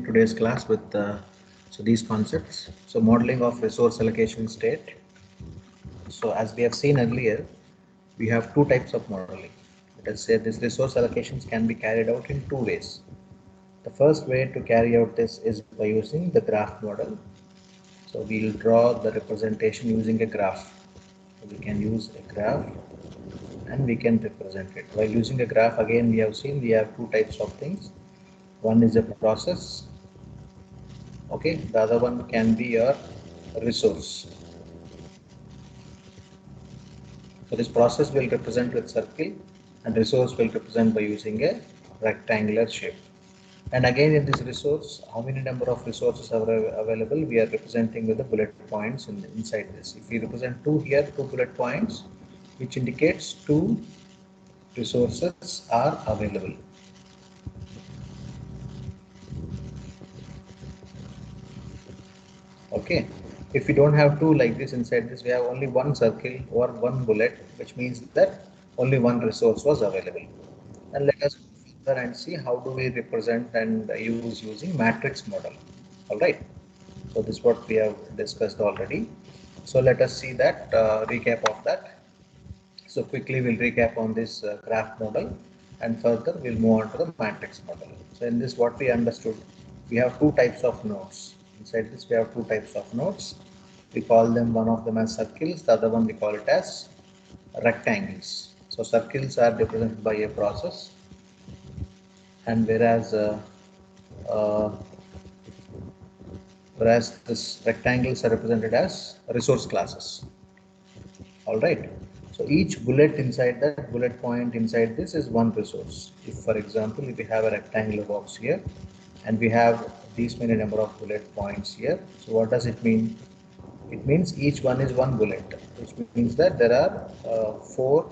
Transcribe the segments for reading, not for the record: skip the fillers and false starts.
today's class with these concepts. So modeling of resource allocation state. So as we have seen earlier, we have two types of modeling. Let us say this resource allocations can be carried out in two ways. The first way to carry out this is by using the graph model. So we'll draw the representation using a graph. So we can use a graph and we can represent it. While using a graph, again we have seen we have two types of things. One is a process. Okay, the other one can be your resource. So this process will represent with circle and resource will represent by using a rectangular shape. And again in this resource, how many number of resources are available, we are representing with the bullet points inside this. If we represent two here, two bullet points, which indicates two resources are available. Okay, if we don't have two like this inside this, we have only one circle or one bullet, which means that only one resource was available. And let us go further and see how do we represent and use using matrix model. All right, so this is what we have discussed already. So let us see that recap of that. So quickly we'll recap on this graph model and further we'll move on to the matrix model. So in this what we understood, we have two types of nodes. Inside this we have two types of nodes. We call them, one of them as circles, the other one we call it as rectangles. So circles are represented by a process, and uh, whereas this rectangles are represented as resource classes. All right, so each bullet inside that bullet point inside this is one resource. If for example if we have a rectangular box here and we have these many number of bullet points here, so what does it mean? It means each one is one bullet, which means that there are four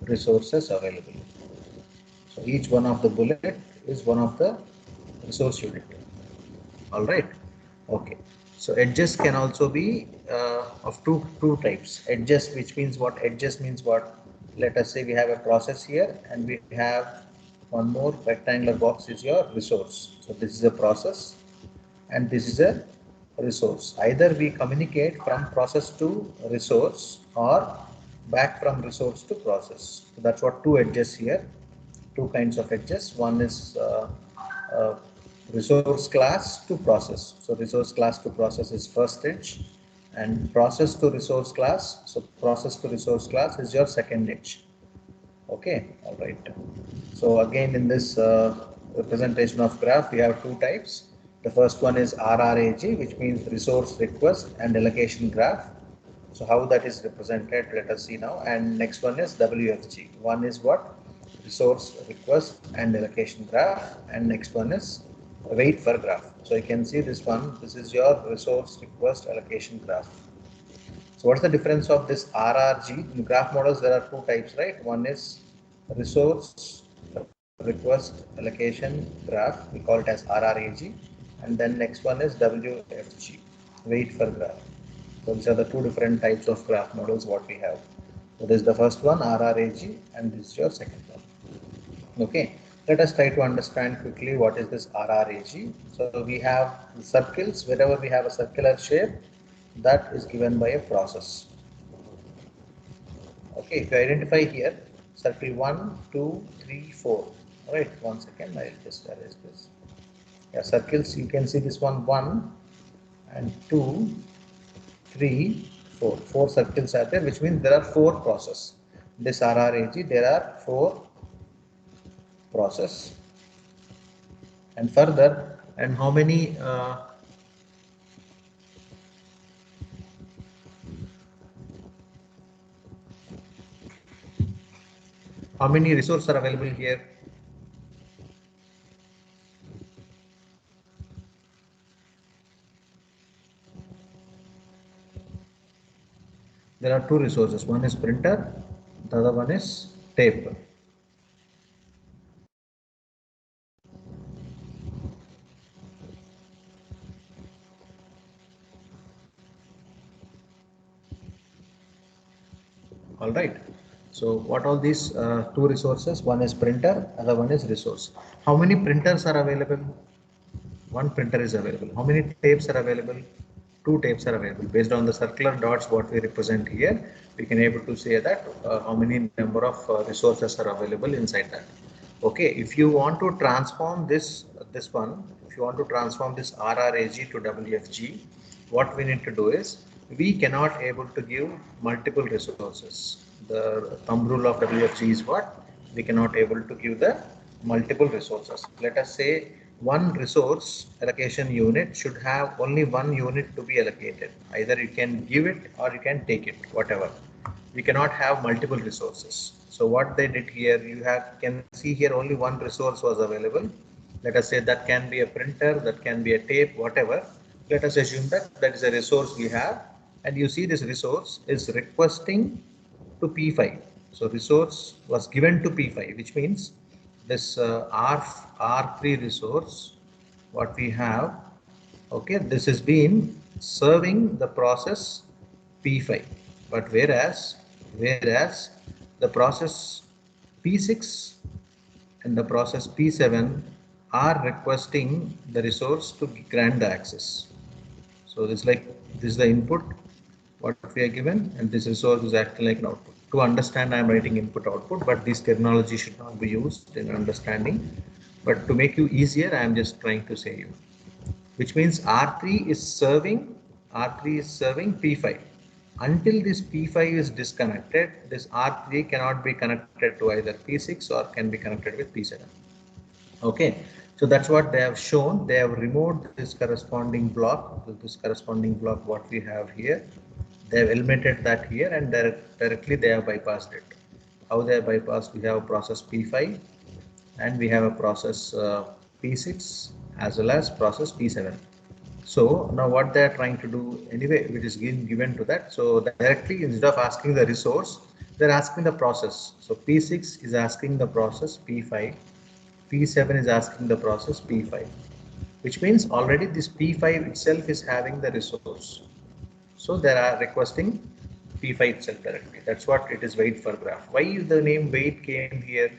resources available. So each one of the bullet is one of the resource unit. All right, okay. So edges can also be of two types. Edges, which means what? Edges means what? Let us say we have a process here and we have one more rectangular box is your resource. So this is a process and this is a resource. Either we communicate from process to resource or back from resource to process. So that's what two edges here, two kinds of edges. One is uh, resource class to process. So resource class to process is first edge, and process to resource class. So process to resource class is your second edge. Okay, all right. So again in this representation of graph, we have two types. The first one is RRAG, which means resource request and allocation graph. So how that is represented, let us see now. And next one is WFG. One is what? Resource request and allocation graph, and next one is wait for graph. So you can see this one, this is your resource request allocation graph. So what's the difference of this RRG? In graph models, there are two types, right? One is resource request allocation graph, we call it as RRAG, and then next one is WFG, wait for graph. So these are the two different types of graph models what we have. So this is the first one, RRAG, and this is your second one. Okay, let us try to understand quickly what is this RRAG. So we have circles, wherever we have a circular shape, that is given by a process. Okay, if you identify here, circle 1, 2, 3, 4. All right, 1 second, I'll just erase this. Yeah, circles, you can see this one, 1 and 2, 3, 4. 4 circles are there, which means there are 4 processes. This RRAG, there are 4 process, and further, and how many resources are available here? There are two resources, one is printer, the other one is tape. All right, so what all these two resources, one is printer, other one is resource. How many printers are available? one printer is available. How many tapes are available? Two tapes are available. Based on the circular dots what we represent here, we can able to say that how many number of resources are available inside that. Okay, if you want to transform this one, if you want to transform this RRAG to WFG, what we need to do is we cannot able to give multiple resources. The thumb rule of WFG is what? We cannot able to give the multiple resources. Let us say one resource allocation unit should have only one unit to be allocated. Either you can give it or you can take it, whatever. We cannot have multiple resources. So what they did here, you can see here only one resource was available. Let us say that can be a printer, that can be a tape, whatever. Let us assume that that is a resource we have, and you see this resource is requesting to P5. So resource was given to P5, which means this R3 resource, what we have, okay, this has been serving the process P5, but whereas the process P6 and the process P7 are requesting the resource to grant the access. So this is the input what we are given, and this resource is acting like an output. To understand, I am writing input output, but this terminology should not be used in understanding. But to make you easier, I am just trying to say you, which means R3 is serving P5. Until this P5 is disconnected, this R3 cannot be connected to either P6 or can be connected with P7. Okay, so that's what they have shown. They have removed this corresponding block, what we have here. They have eliminated that here, and directly they have bypassed it. How they have bypassed? We have a process P5 and we have a process P6 as well as process P7. So now what they are trying to do anyway, which is given to that. So directly, instead of asking the resource, they're asking the process. So P6 is asking the process P5, P7 is asking the process P5, which means already this P5 itself is having the resource. So they are requesting P5 itself directly. That's what it is wait for graph. Why the name wait came here?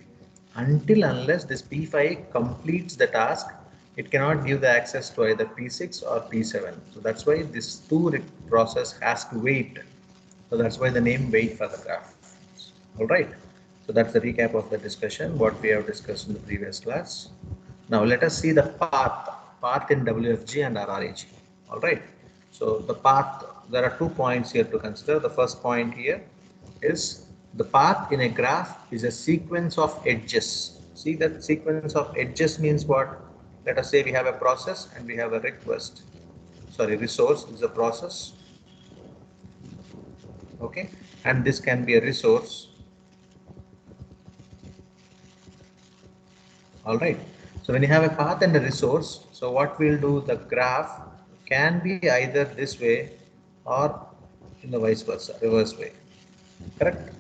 Until unless this P5 completes the task, it cannot give the access to either P6 or P7. So that's why this process has to wait. So that's why the name wait for the graph. All right. So that's the recap of the discussion, what we have discussed in the previous class. Now let us see the path in WFG and RRAG. All right. So the path, there are 2 points here to consider. The first point here is the path in a graph is a sequence of edges. See that sequence of edges means what? Let us say we have a process and we have a resource is a process. Okay, and this can be a resource. All right. So when you have a path and a resource, so what we'll do, the graph can be either this way or in the vice versa, reverse way. Correct?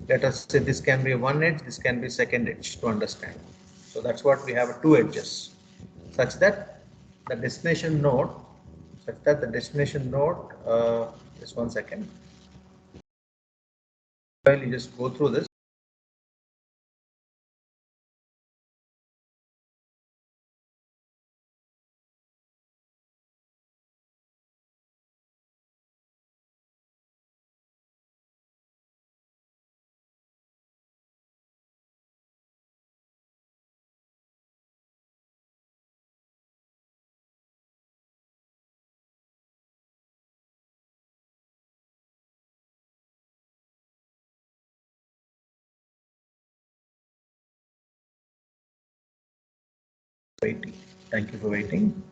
Let us say this can be one edge, this can be second edge to understand. So that's what we have, 2 edges, such that the destination node, just 1 second. While you just go through this. Waiting. Thank you for waiting.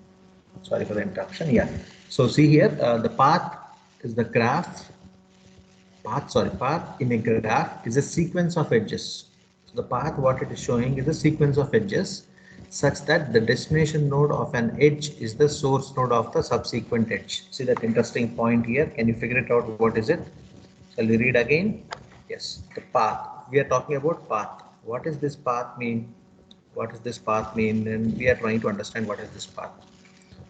Sorry for the interruption. Yeah. So see here, the path is the graph. Path in a graph is a sequence of edges. So the path, what it is showing is a sequence of edges such that the destination node of an edge is the source node of the subsequent edge. See that interesting point here. Can you figure it out? What is it? Shall we read again? Yes, the path. We are talking about path. What does this path mean? What does this path mean? And we are trying to understand what is this path.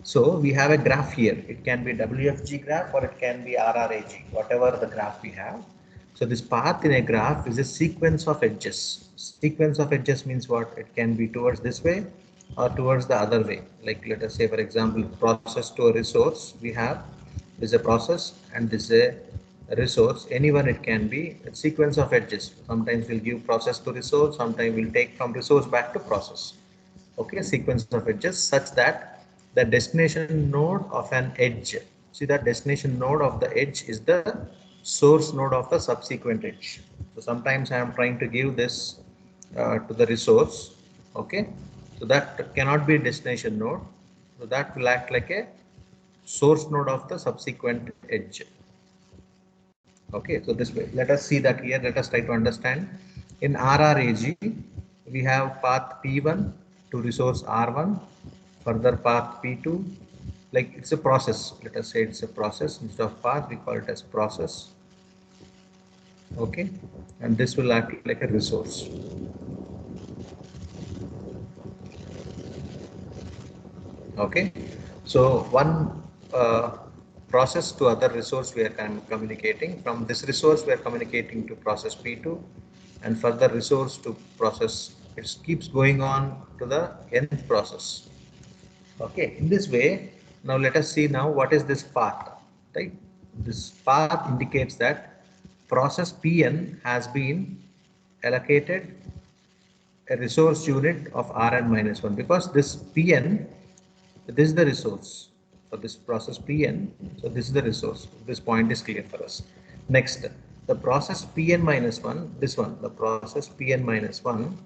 So we have a graph here. It can be WFG graph or it can be RRAG, whatever the graph we have. So this path in a graph is a sequence of edges. Sequence of edges means what? It can be towards this way or towards the other way. Like let us say, for example, process to a resource, we have this is a process and this is a resource. Anyone it can be a sequence of edges. Sometimes we'll give process to resource, sometimes we'll take from resource back to process. Okay, a sequence of edges such that the destination node of an edge, see that destination node of the edge is the source node of the subsequent edge. So sometimes I am trying to give this to the resource. Okay, so that cannot be a destination node, so that will act like a source node of the subsequent edge. Okay, so this way, let us see that here. Let us try to understand. In RRAG, we have path P1 to resource R1, further path P2. Like it's a process. Let us say it's a process. Instead of path, we call it as process. Okay, and this will act like a resource. Okay, so one process to other resource we are communicating. From this resource we are communicating to process P2, and further resource to process, it keeps going on to the nth process. Okay, in this way, now let us see now what is this path, right? This path indicates that process Pn has been allocated a resource unit of Rn minus 1, because this Pn, this is the resource for this process Pn. So this is the resource. This point is clear for us. Next, the process Pn minus 1, this one, the process Pn minus 1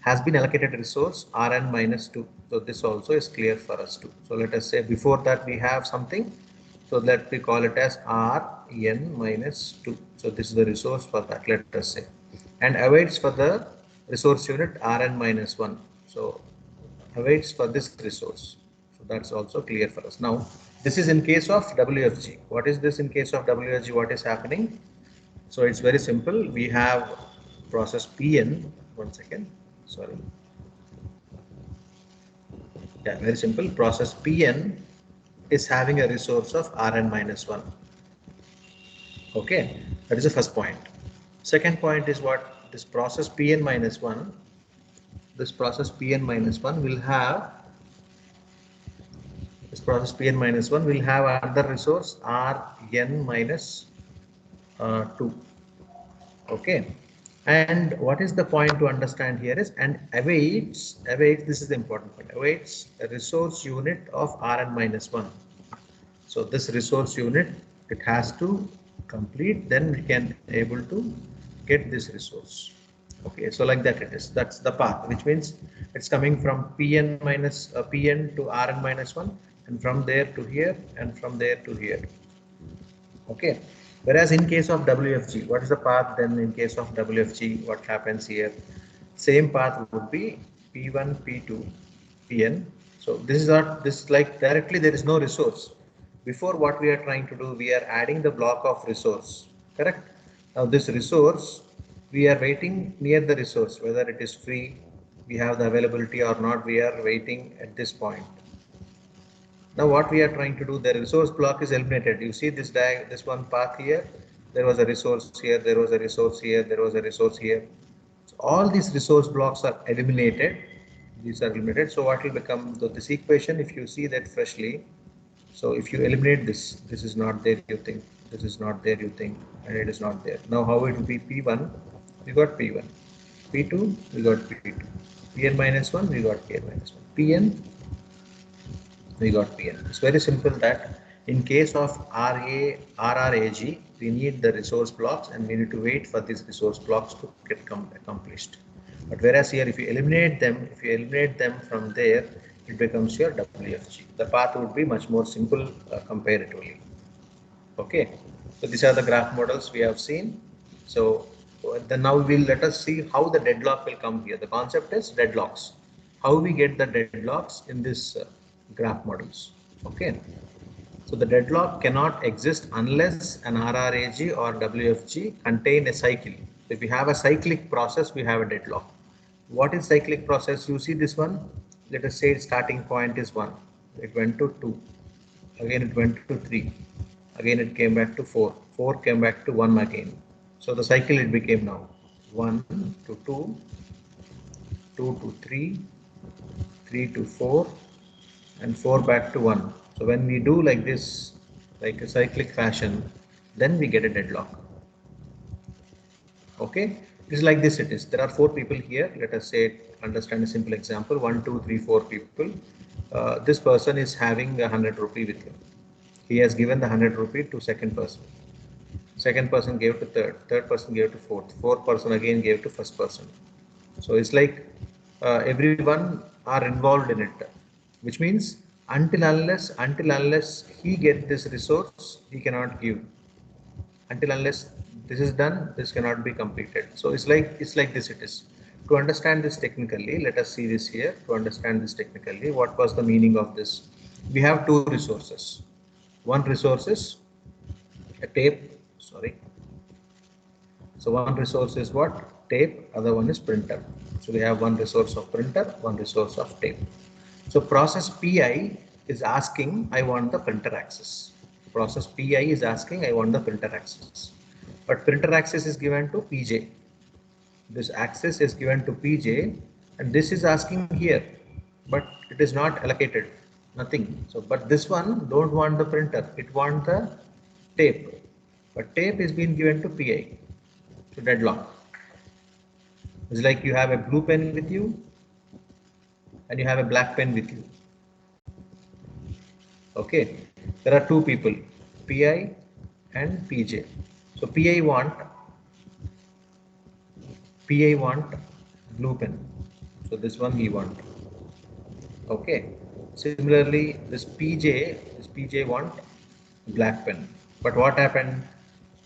has been allocated resource Rn minus 2. So this also is clear for us too. So let us say before that we have something. So let we call it as Rn minus 2. So this is the resource for that, let us say. And awaits for the resource unit Rn minus 1. So awaits for this resource. So that's also clear for us. Now, this is in case of WFG. What is this in case of WFG? What is happening? So it's very simple. We have process Pn. One second. Sorry. Yeah, very simple. Process Pn is having a resource of Rn minus 1. Okay, that is the first point. Second point is what? This process Pn minus 1. This process Pn minus 1 will have this process Pn minus 1 will have another resource Rn minus 2. Okay, and what is the point to understand here is, and awaits, this is the important point, awaits a resource unit of Rn minus 1. So this resource unit, it has to complete, then we can able to get this resource. Okay, so like that it is. That's the path, which means it's coming from Pn minus Pn to Rn minus 1, and from there to here, and from there to here. Okay, whereas in case of WFG, what is the path then in case of WFG? What happens here? Same path would be P1, P2, Pn. So this is not, this like directly there is no resource. Before, what we are trying to do, we are adding the block of resource, correct? Now this resource, we are waiting near the resource, whether it is free, we have the availability or not, we are waiting at this point. Now what we are trying to do, the resource block is eliminated. You see this this one path here, there was a resource here, there was a resource here, there was a resource here. So all these resource blocks are eliminated. These are eliminated. So what will become this equation, if you see that freshly, so if you eliminate this, this is not there, you think, this is not there, you think, and it is not there. Now how it will be? P1, we got P1, P2, we got P2, Pn minus 1, we got Pn minus 1, Pn, we got Pn. It's very simple that in case of RRAG, we need the resource blocks and we need to wait for these resource blocks to get accomplished. But whereas here, if you eliminate them from there, it becomes your WFG. The path would be much more simple comparatively. Okay, so these are the graph models we have seen. So then now we'll let us see how the deadlock will come here. The concept is deadlocks. How we get the deadlocks in this graph models. Okay, so the deadlock cannot exist unless an RRAG or WFG contain a cycle. If we have a cyclic process, we have a deadlock. What is cyclic process? You see this one. Let us say its starting point is 1. It went to 2. Again it went to 3. Again it came back to 4. 4 came back to 1 again. So the cycle it became now 1 to 2, 2 to 3, 3 to 4, and 4 back to 1. So when we do like this, like a cyclic fashion, then we get a deadlock. Okay, it's like this. It is. There are 4 people here. Let us say, understand a simple example. 1, 2, 3, 4 people. This person is having 100 rupee with him. He has given the 100 rupee to second person. Second person gave to third person gave to fourth person again gave to first person. So it's like everyone are involved in it, which means until unless he get this resource, he cannot give. Until unless this is done, this cannot be completed. So it's like this. It is. To understand this technically, let us see this here. To understand this technically, what was the meaning of this? We have 2 resources. One resource is a tape. Sorry. So one resource is what? Tape, other one is printer. So we have one resource of printer, one resource of tape. So process PI is asking, I want the printer access. Process PI is asking, I want the printer access. But printer access is given to PJ. This access is given to PJ, and this is asking here, but it is not allocated, nothing. So, but this one don't want the printer, it want the tape. But tape is being given to PI. So deadlock. It's like you have a blue pen with you and you have a black pen with you. Okay, there are 2 people, PI and PJ. So PI want blue pen. So this one we want. Okay. Similarly, this PJ want black pen. But what happened?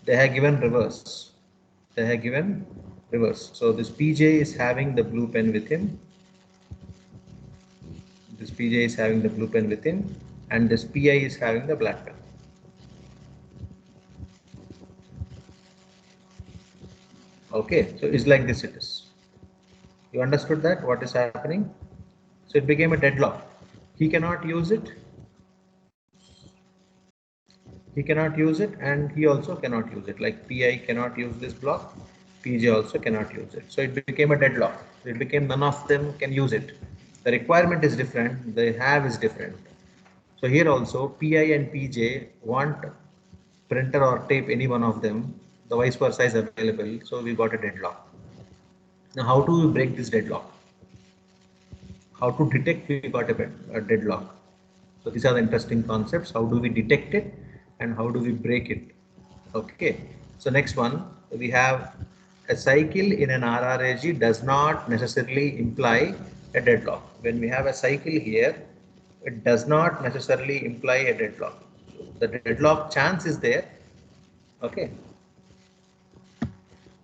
They have given reverse. They have given reverse. So this PJ is having the blue pen with him. This PJ is having the blue pen with him, and this PI is having the black pen. Okay, so it's like this. It is. You understood that what is happening? So it became a deadlock. He cannot use it. He cannot use it, and he also cannot use it. Like PI cannot use this block, PJ also cannot use it. So it became a deadlock. It became none of them can use it. The requirement is different. The have is different. So here also PI and PJ want printer or tape, any one of them. The vice versa is available. So we got a deadlock. Now how do we break this deadlock? How to detect we got a deadlock? So these are the interesting concepts. How do we detect it and how do we break it? Okay. So next one, we have a cycle in an RRAG does not necessarily imply a deadlock. When we have a cycle here, it does not necessarily imply a deadlock. The deadlock chance is there. Okay.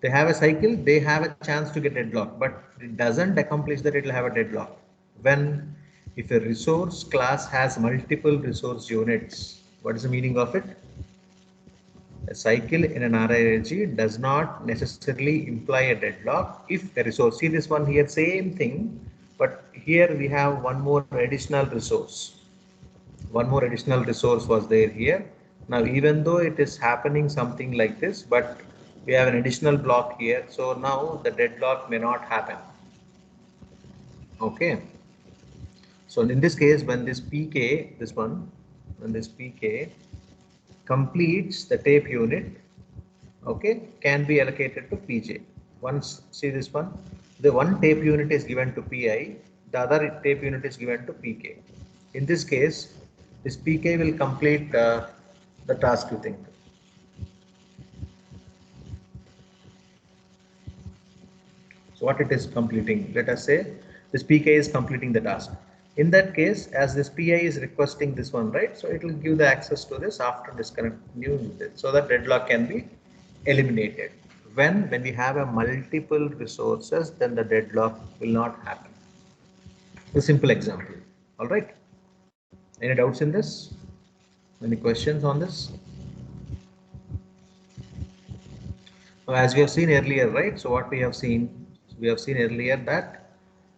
They have a cycle, they have a chance to get deadlock, but it doesn't accomplish that it will have a deadlock. When if a resource class has multiple resource units, what is the meaning of it? A cycle in an RRAG does not necessarily imply a deadlock if a resource, see this one here, same thing, but here we have one more additional resource. One more additional resource was there here. Now, even though it is happening something like this, but we have an additional block here. So now the deadlock may not happen. Okay. So in this case, when this PK, this one, when this PK completes the tape unit, okay, can be allocated to PJ. Once, see this one, the one tape unit is given to PI, the other tape unit is given to PK. In this case, this PK will complete the task, you think. So what it is completing, let us say this PK is completing the task. In that case, as this PI is requesting this one, right? So it will give the access to this after discontinuing it, so that deadlock can be eliminated. When we have a multiple resources, then the deadlock will not happen. A simple example. All right. Any doubts in this? Any questions on this? Now, as we have seen earlier, right? So what we have seen earlier that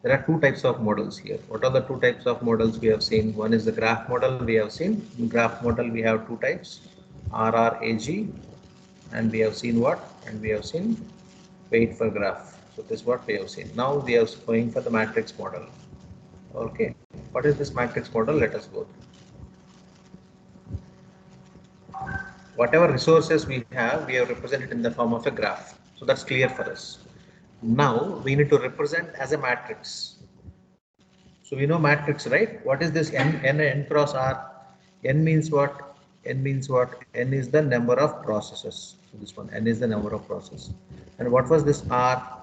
there are 2 types of models here. What are the 2 types of models we have seen? One is the graph model we have seen. In graph model we have 2 types, RRAG, and we have seen what? And we have seen wait for graph. So this is what we have seen. Now we are going for the matrix model. Okay, what is this matrix model? Let us go through. Whatever resources we have represented in the form of a graph. So that's clear for us. Now we need to represent as a matrix. So we know matrix, right? What is this n cross r? N means what? N means what? N is the number of processes. So this one, n is the number of processes. And what was this r?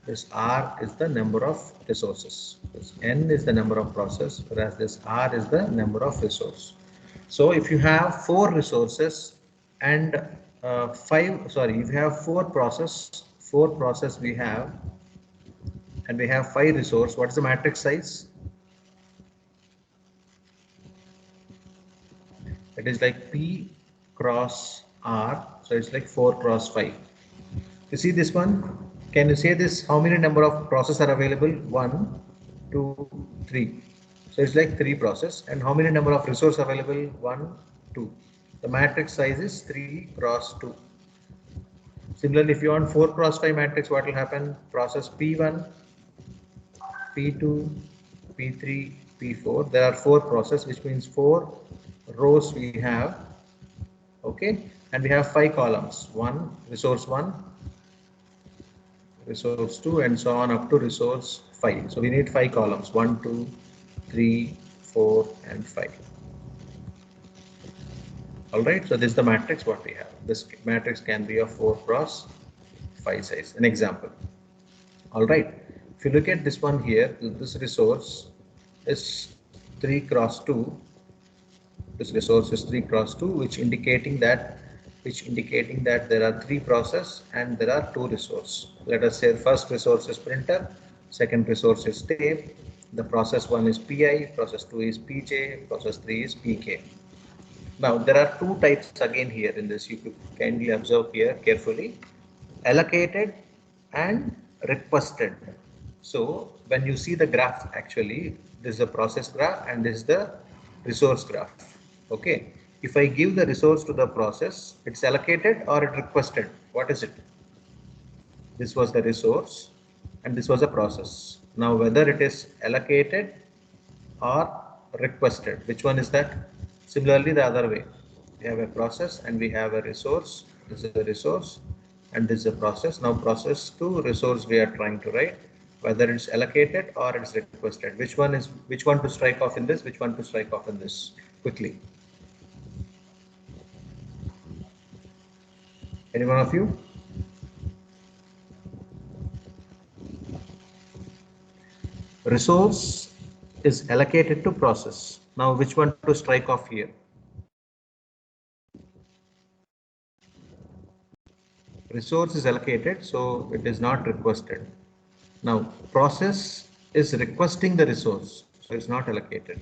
This r is the number of resources. This n is the number of process, whereas this r is the number of resource. So if you have four resources and if you have four process we have, and we have five resource, what is the matrix size? It is like P cross R, so it's like 4 cross 5. You see this one? Can you say this? How many number of processes are available? 1, 2, 3. So it's like 3 process. And how many number of resources available? 1, 2. The matrix size is 3 cross 2. Similarly, if you want 4 cross 5 matrix, what will happen? Process P1, P2, P3, P4. There are 4 processes, which means 4 rows we have. Okay, and we have 5 columns: 1 resource 1, resource 2, and so on up to resource 5. So we need 5 columns: 1, 2, 3, 4, and 5. All right, so this is the matrix what we have. This matrix can be of 4 cross 5 size. An example. All right, if you look at this one here, this resource is 3 cross 2. This resource is 3 cross 2, which indicating that there are 3 process and there are 2 resource. Let us say first resource is printer, second resource is tape, the process 1 is PI, process 2 is PJ, process 3 is PK. Now there are 2 types again here in this. You could kindly observe here carefully: allocated and requested. So when you see the graph, actually this is the process graph and this is the resource graph. Okay, if I give the resource to the process, it's allocated or it requested. What is it? This was the resource and this was a process. Now whether it is allocated or requested, which one is that? Similarly, the other way, we have a process and we have a resource. This is a resource and this is a process. Now process to resource we are trying to write, whether it's allocated or it's requested. Which one to strike off in this, which one to strike off in this? Quickly. Any one of you? Resource is allocated to process. Now which one to strike off here? Resource is allocated, so it is not requested. Now process is requesting the resource, so it's not allocated.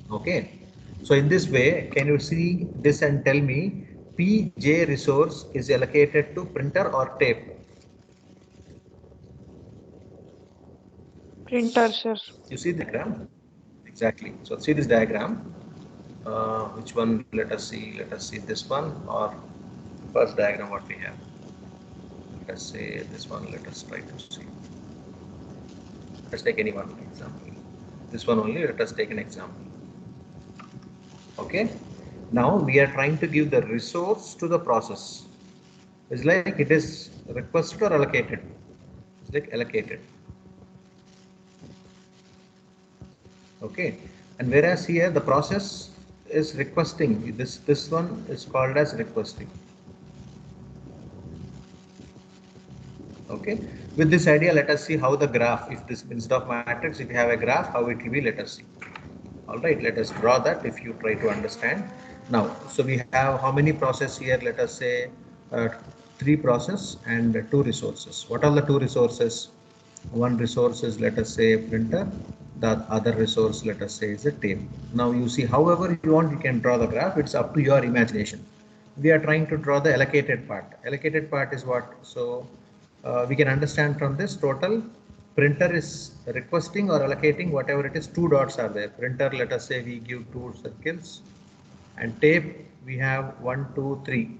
Okay, so in this way, can you see this and tell me PJ resource is allocated to printer or tape? Printer, sir. You see the diagram? Exactly. So see this diagram. Which one? Let us see. Let us see this one or first diagram what we have. Let us say this one. Let us try to see. Let's take any one example. This one only. Let us take an example. Okay. Now we are trying to give the resource to the process. It's like it is requested or allocated. It's like allocated. Okay, and whereas here the process is requesting. This one is called as requesting. Okay, with this idea, let us see how the graph, if this instead of matrix, if you have a graph, how it will be. Let us see. All right, let us draw that if you try to understand. Now, so we have how many process here? Let us say 3 process and 2 resources. What are the 2 resources? One resource is, let us say, a printer. The other resource, let us say, is a tape. Now you see, however you want, you can draw the graph. It's up to your imagination. We are trying to draw the allocated part. Allocated part is what? So we can understand from this total printer is requesting or allocating whatever it is. 2 dots are there. Printer, let us say we give 2 circles, and tape we have 1, 2, 3,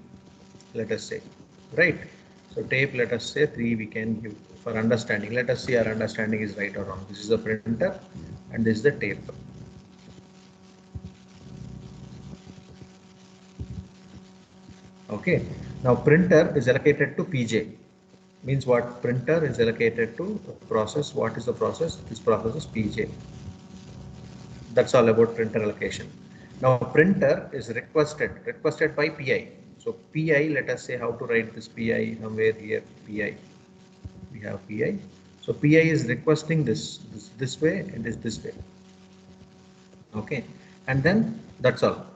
let us say, right? So tape, let us say 3 we can give. for understanding. Let us see our understanding is right or wrong. This is a printer and this is the tape. Okay, now printer is allocated to PJ. Means what? Printer is allocated to process. What is the process? This process is PJ. That's all about printer allocation. Now printer is requested by PI. So PI, let us say how to write this PI somewhere here. PI, we have PI. So PI is requesting this way and this way. Okay, and then that's all.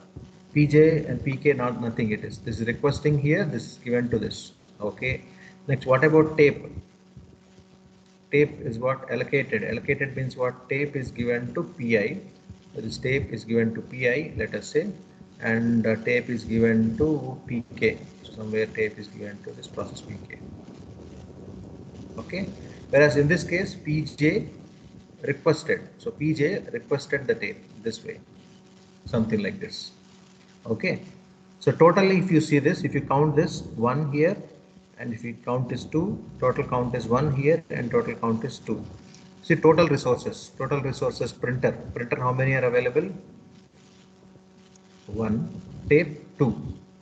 PJ and PK, not nothing. It is this is requesting here. This is given to this. Okay. Next, what about tape? Tape is what? Allocated. Allocated means what? Tape is given to PI. This tape is given to PI, let us say, and tape is given to PK. So somewhere tape is given to this process PK. Okay. Whereas in this case, PJ requested. So PJ requested the tape this way, something like this. Okay. So totally, if you see this, if you count this 1 here, and if you count this 2, total count is 1 here and total count is 2. See total resources printer. Printer, how many are available? 1. Tape 2.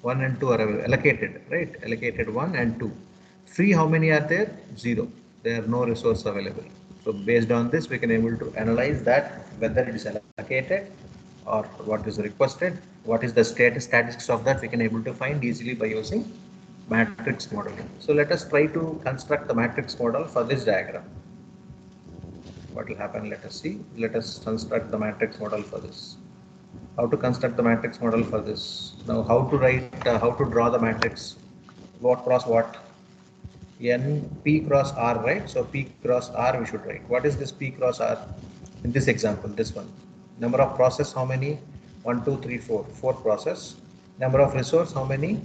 1 and 2 are available. Allocated, right? Allocated 1 and 2. Free, how many are there? 0. There are no resource available. So based on this, we can able to analyze that whether it is allocated or what is requested. What is the statistics of that? We can able to find easily by using matrix modeling. So let us try to construct the matrix model for this diagram. What will happen? Let us see. Let us construct the matrix model for this. How to construct the matrix model for this? Now, how to write? How to draw the matrix? What cross what? N P cross R, right? So P cross R we should write. What is this P cross R? In this example, this one. Number of process, how many? 1, 2, 3, 4. 4 process. Number of resource, how many?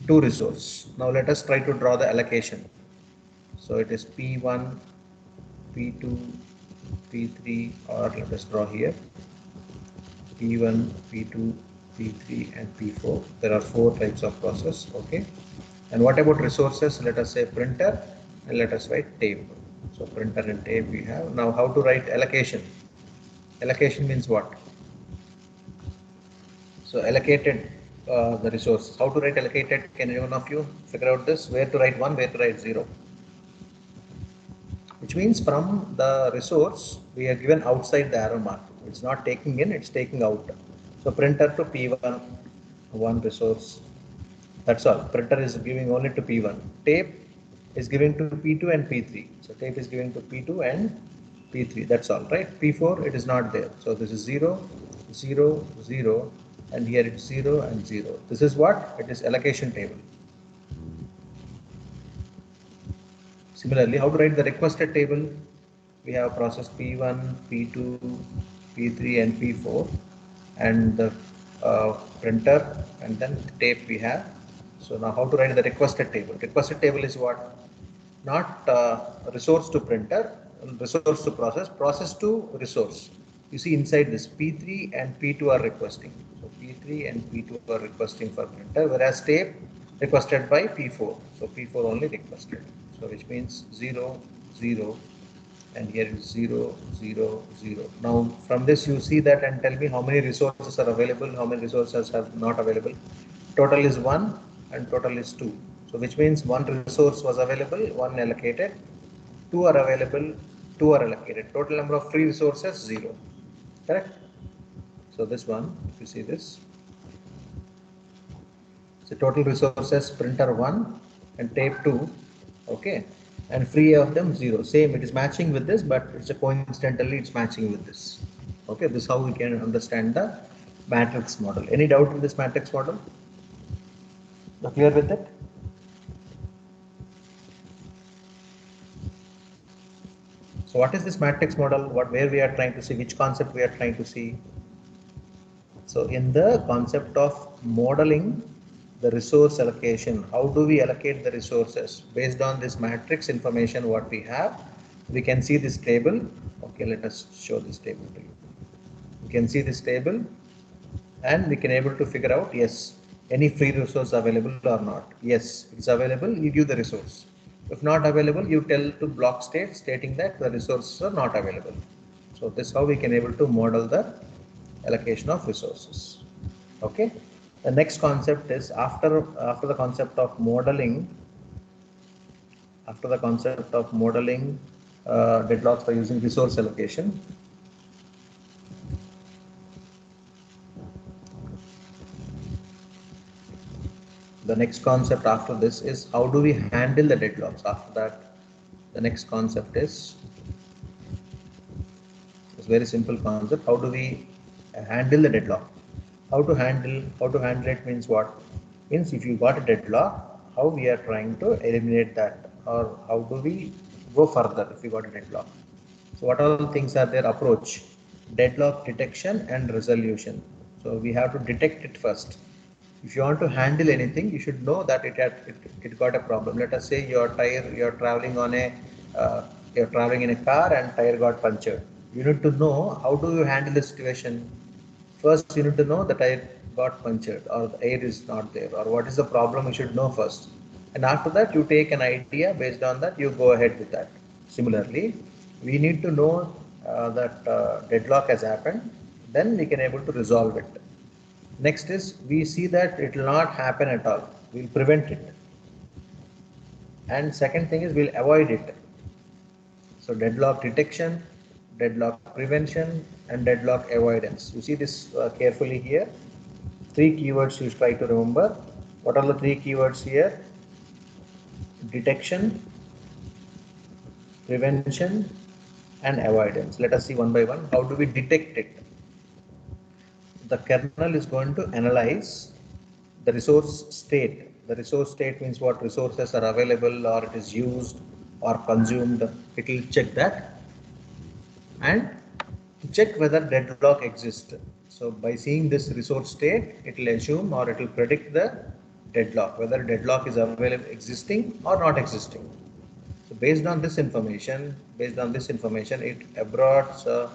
2 resource. Now let us try to draw the allocation. So it is P1, P2, P3, or let us draw here P1, P2, P3 and P4. There are 4 types of process. Okay. And what about resources? Let us say printer and let us write tape. So printer and tape we have. Now how to write allocation? Allocation means what? So allocated the resources. How to write allocated? Can anyone of you figure out this? Where to write 1, where to write 0? Which means from the resource we are given outside the arrow mark. It's not taking in, it's taking out. So printer to P1, 1 resource. That's all. Printer is giving only to P1. Tape is giving to P2 and P3. So tape is giving to P2 and P3. That's all, right? P4, it is not there. So this is 0, 0, 0, and here it's 0 and 0. This is what? It is allocation table. Similarly, how to write the requested table? We have process P1, P2, P3 and P4 and the printer and then the tape we have. So now how to write the requested table? Requested table is what? Not resource to printer, resource to process, process to resource. You see inside this P3 and P2 are requesting. So P3 and P2 are requesting for printer, whereas tape requested by P4. So P4 only requested. So which means 0, 0, and here is 0, 0, 0. Now from this you see that and tell me how many resources are available, how many resources are not available. Total is 1 and total is 2. So which means 1 resource was available, 1 allocated, 2 are available, 2 are allocated. Total number of free resources 0. Correct? So this one, if you see this. So total resources printer 1 and tape 2. Okay. And free of them 0. Same, it is matching with this, but it's a coincidentally it's matching with this. Okay, this is how we can understand the matrix model. Any doubt in this matrix model? Are clear with it? So what is this matrix model? Where we are trying to see, which concept we are trying to see? So in the concept of modeling the resource allocation, how do we allocate the resources? Based on this matrix information what we have, we can see this table. Okay, let us show this table to you. We can see this table and we can able to figure out, yes, any free resource available or not. Yes, it's available, you give the resource. If not available, you tell to block state stating that the resources are not available. So this is how we can able to model the allocation of resources. Okay. The next concept is after the concept of modeling. After the concept of modeling deadlocks by using resource allocation, the next concept after this is how do we handle the deadlocks. After that, the next concept is it's very simple concept. How do we handle the deadlock? How to handle it means what? Means if you got a deadlock, how we are trying to eliminate that, or how do we go further if you got a deadlock? So what all things are there? Approach, deadlock detection and resolution. So we have to detect it first. If you want to handle anything, you should know that it got a problem. Let us say you're traveling on a you're traveling in a car and tire got punctured. You need to know how do you handle the situation. First, you need to know the tire got punctured or the air is not there or what is the problem. You should know first, and after that you take an idea. Based on that, you go ahead with that. Similarly, we need to know that deadlock has happened. Then we can able to resolve it. Next is we see that it will not happen at all. We'll prevent it. And second thing is we'll avoid it. So deadlock detection, deadlock prevention, and deadlock avoidance. You see this carefully here. Three keywords you try to remember. What are the three keywords here? Detection, prevention, and avoidance. Let us see one by one. How do we detect it? The kernel is going to analyze the resource state. The resource state means what resources are available or it is used or consumed. It will check that and check whether deadlock exists. So by seeing this resource state, it will assume or it will predict the deadlock, whether deadlock is available, existing or not existing. So based on this information, it aborts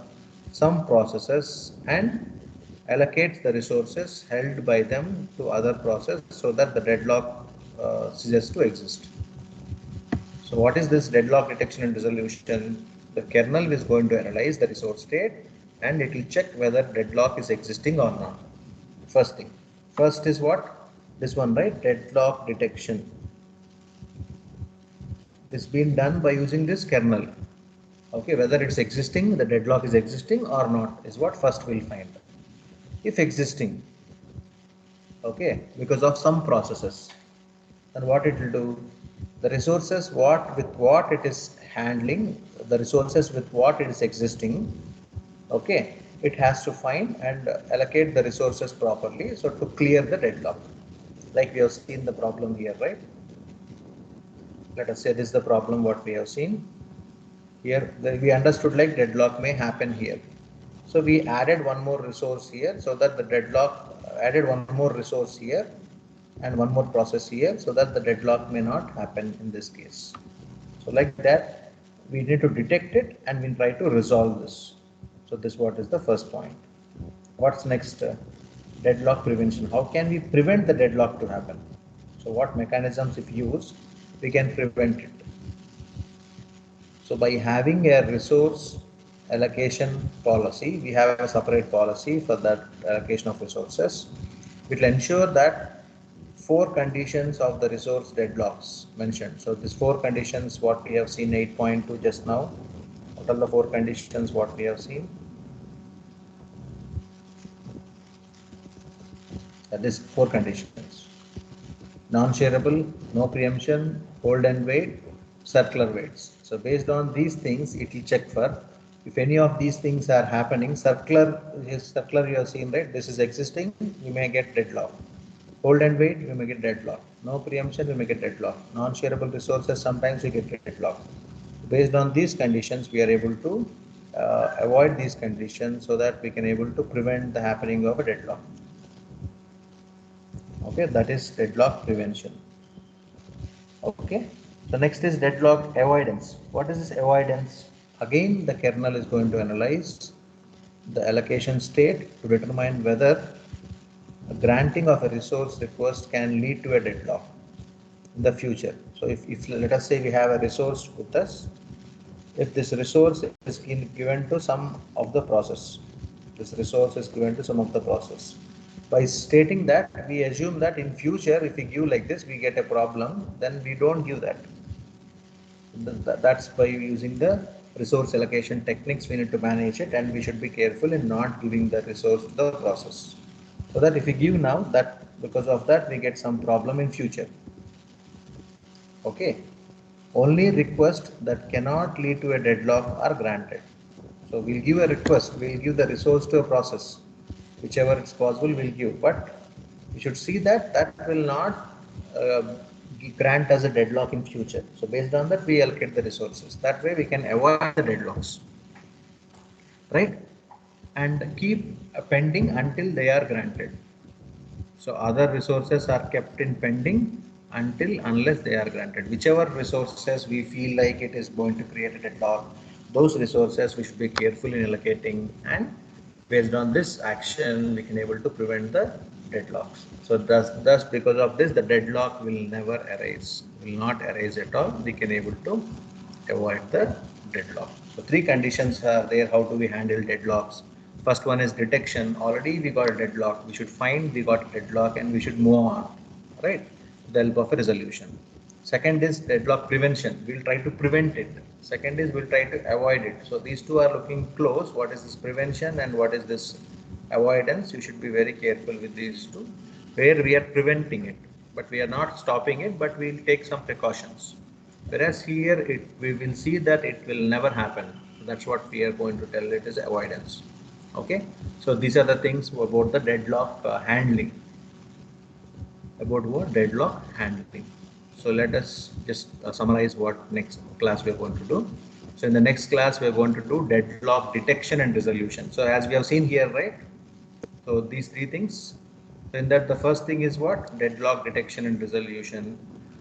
some processes and allocates the resources held by them to other process so that the deadlock ceases to exist. So what is this deadlock detection and resolution? The kernel is going to analyze the resource state and it will check whether deadlock is existing or not. First thing. First is what? This one, right? Deadlock detection. It's been done by using this kernel. Okay, whether it's existing, the deadlock is existing or not is what first we'll find. If existing, okay, because of some processes, then what it will do? The resources what it is handling, the resources with what it is existing, okay, it has to find and allocate the resources properly so to clear the deadlock. Like we have seen the problem here, right? Let us say this is the problem what we have seen. Here we understood like deadlock may happen here. So we added one more resource here so that the deadlock added one more resource here and one more process here so that the deadlock may not happen in this case. So like that, we need to detect it and we try to resolve this. So this what is the first point. What's next? Deadlock prevention. How can we prevent the deadlock to happen? So what mechanisms if used, we can prevent it. So by having a resource allocation policy, we have a separate policy for that allocation of resources. It will ensure that four conditions of the resource deadlocks mentioned. So these four conditions what we have seen 8.2 just now. What are the four conditions what we have seen? That is four conditions. Non-shareable, no preemption, hold and wait, circular waits. So based on these things, it will check for if any of these things are happening. Circular you have seen, right? This is existing, you may get deadlock. Hold and wait, you may get deadlock. No preemption, you may get deadlock. Non-shareable resources, sometimes you get deadlock. Based on these conditions, we are able to avoid these conditions so that we can able to prevent the happening of a deadlock. Okay, that is deadlock prevention. Okay, so next is deadlock avoidance. What is this avoidance? Again, the kernel is going to analyze the allocation state to determine whether a granting of a resource request can lead to a deadlock. in the future. So if let us say we have a resource with us, if this resource is given to some of the process, this resource is given to some of the process. By stating that, we assume that in future, if we give like this, we get a problem, then we don't give that. That's by using the resource allocation techniques we need to manage it, and we should be careful in not giving the resource to the process. So that if we give now, that because of that we get some problem in future. Okay. Only requests that cannot lead to a deadlock are granted. So we'll give a request, we'll give the resource to a process, whichever is possible we'll give, but you should see that that will not uh, grant us a deadlock in future. So based on that we allocate the resources. That way we can avoid the deadlocks, right? And keep pending until they are granted. So other resources are kept in pending unless they are granted. Whichever resources we feel like it is going to create a deadlock, those resources we should be careful in allocating, and based on this action we can able to prevent the deadlocks. So thus because of this the deadlock will never arise, will not arise at all. We can able to avoid the deadlock. So three conditions are there. How do we handle deadlocks? First one is detection. Already we got a deadlock. We should find we got a deadlock and we should move on, right? With the help of a resolution. Second is deadlock prevention. We'll try to prevent it. Second is we'll try to avoid it. So these two are looking close. What is this prevention and what is this avoidance? You should be very careful with these two. Where we are preventing it, but we are not stopping it, but we'll take some precautions. Whereas here we will see that it will never happen. That's what we are going to tell it is avoidance. Okay. So these are the things about the deadlock handling. About what? Deadlock handling. So let us just summarize what next class we are going to do. So in the next class we are going to do deadlock detection and resolution. So as we have seen here, right? So these three things. So in that the first thing is what? Deadlock detection and resolution.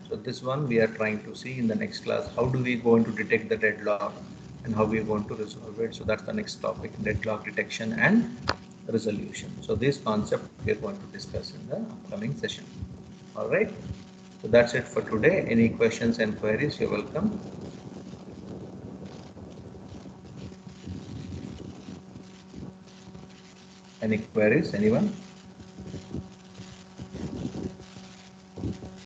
So this one we are trying to see in the next class. How do we going to detect the deadlock and how we are going to resolve it? So that's the next topic, deadlock detection and resolution. So this concept we are going to discuss in the upcoming session. All right. So that's it for today. Any questions and queries, you're welcome. Any queries, anyone?